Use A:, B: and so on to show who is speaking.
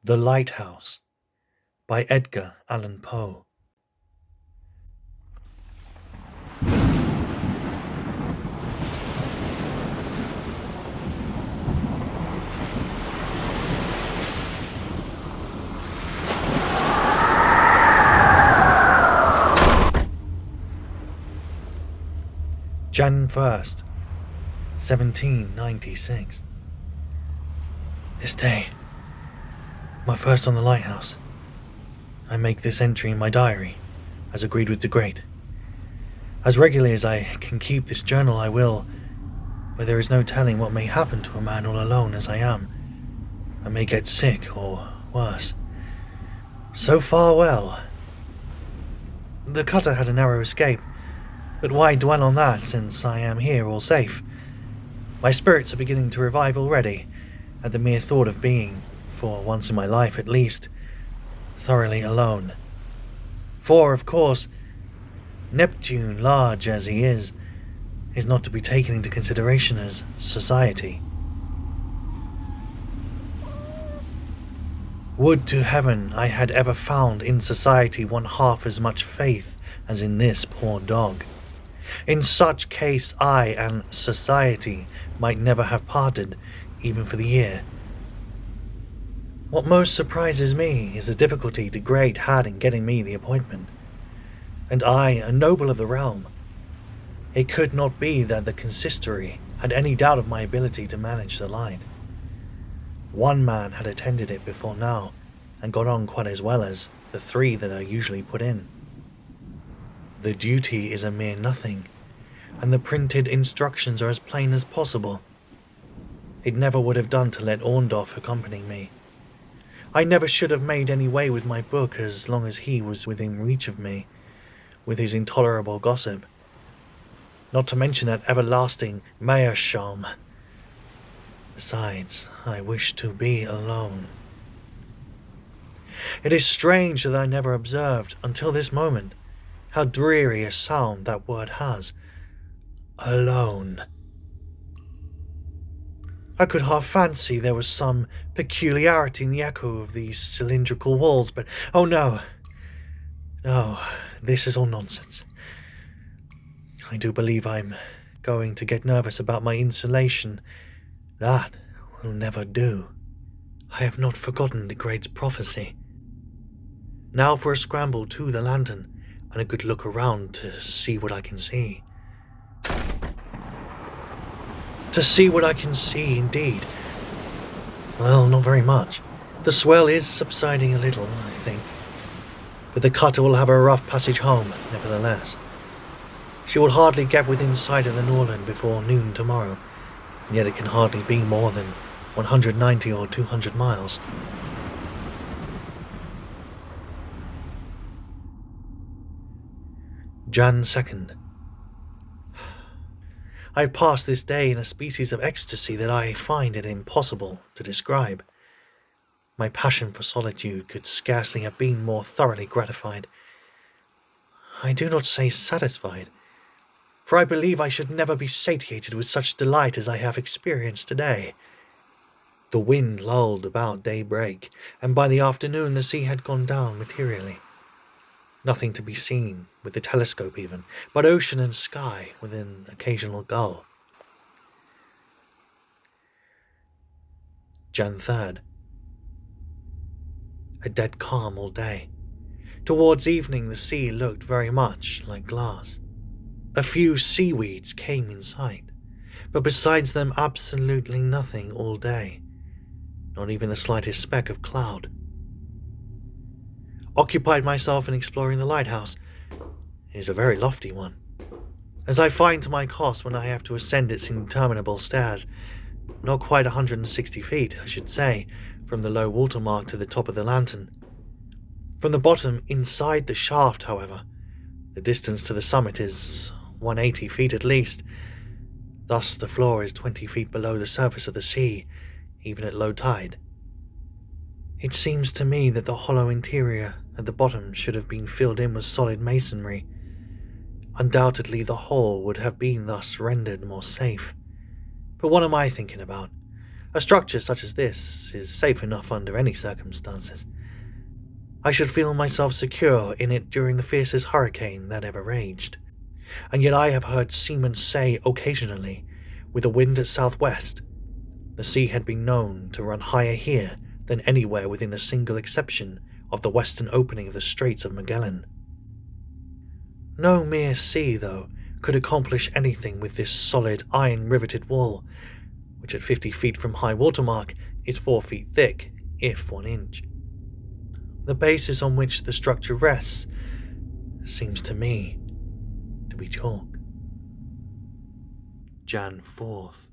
A: The Lighthouse by Edgar Allan Poe. Jan 1st, 1796. This day, my first on the lighthouse. I make this entry in my diary, as agreed with the great. As regularly as I can keep this journal I will, but there is no telling what may happen to a man all alone as I am. I may get sick, or worse. So far well. The cutter had a narrow escape, but why dwell on that since I am here all safe? My spirits are beginning to revive already, at the mere thought of being, for once in my life at least, thoroughly alone. For, of course, Neptune, large as he is not to be taken into consideration as society. Would to heaven I had ever found in society one half as much faith as in this poor dog. In such case I and society might never have parted, even for the year. What most surprises me is the difficulty the great had in getting me the appointment. And I, a noble of the realm. It could not be that the consistory had any doubt of my ability to manage the line. One man had attended it before now, and got on quite as well as the three that are usually put in. The duty is a mere nothing, and the printed instructions are as plain as possible. It never would have done to let Orndorff accompany me. I never should have made any way with my book as long as he was within reach of me, with his intolerable gossip. Not to mention that everlasting Meerschaum. Besides, I wish to be alone. It is strange that I never observed, until this moment, how dreary a sound that word has. Alone. I could half fancy there was some peculiarity in the echo of these cylindrical walls, but oh no, this is all nonsense. I do believe I'm going to get nervous about my insulation. That will never do. I have not forgotten the great's prophecy. Now for a scramble to the lantern, and a good look around to see what I can see. To see what I can see, indeed. Well, not very much. The swell is subsiding a little, I think. But the cutter will have a rough passage home, nevertheless. She will hardly get within sight of the Norland before noon tomorrow, and yet it can hardly be more than 190 or 200 miles. Jan 2nd. I have passed this day in a species of ecstasy that I find it impossible to describe. My passion for solitude could scarcely have been more thoroughly gratified. I do not say satisfied, for I believe I should never be satiated with such delight as I have experienced today. The wind lulled about daybreak, and by the afternoon the sea had gone down materially. Nothing to be seen with the telescope even, but ocean and sky with an occasional gull. Jan 3rd. A dead calm all day. Towards evening the sea looked very much like glass. A few seaweeds came in sight, but besides them absolutely nothing all day, not even the slightest speck of cloud. Occupied myself in exploring the lighthouse. It is a very lofty one, as I find to my cost when I have to ascend its interminable stairs, not quite 160 feet, I should say, from the low water mark to the top of the lantern. From the bottom inside the shaft, however, the distance to the summit is 180 feet at least. Thus the floor is 20 feet below the surface of the sea, even at low tide. It seems to me that the hollow interior at the bottom should have been filled in with solid masonry. Undoubtedly the whole would have been thus rendered more safe. But what am I thinking about? A structure such as this is safe enough under any circumstances. I should feel myself secure in it during the fiercest hurricane that ever raged. And yet I have heard seamen say occasionally, with the wind at southwest, the sea had been known to run higher here than anywhere within the single exception of the western opening of the Straits of Magellan. No mere sea, though, could accomplish anything with this solid iron-riveted wall, which at 50 feet from high water mark is 4 feet thick, if 1 inch. The basis on which the structure rests seems to me to be chalk. Jan 4th.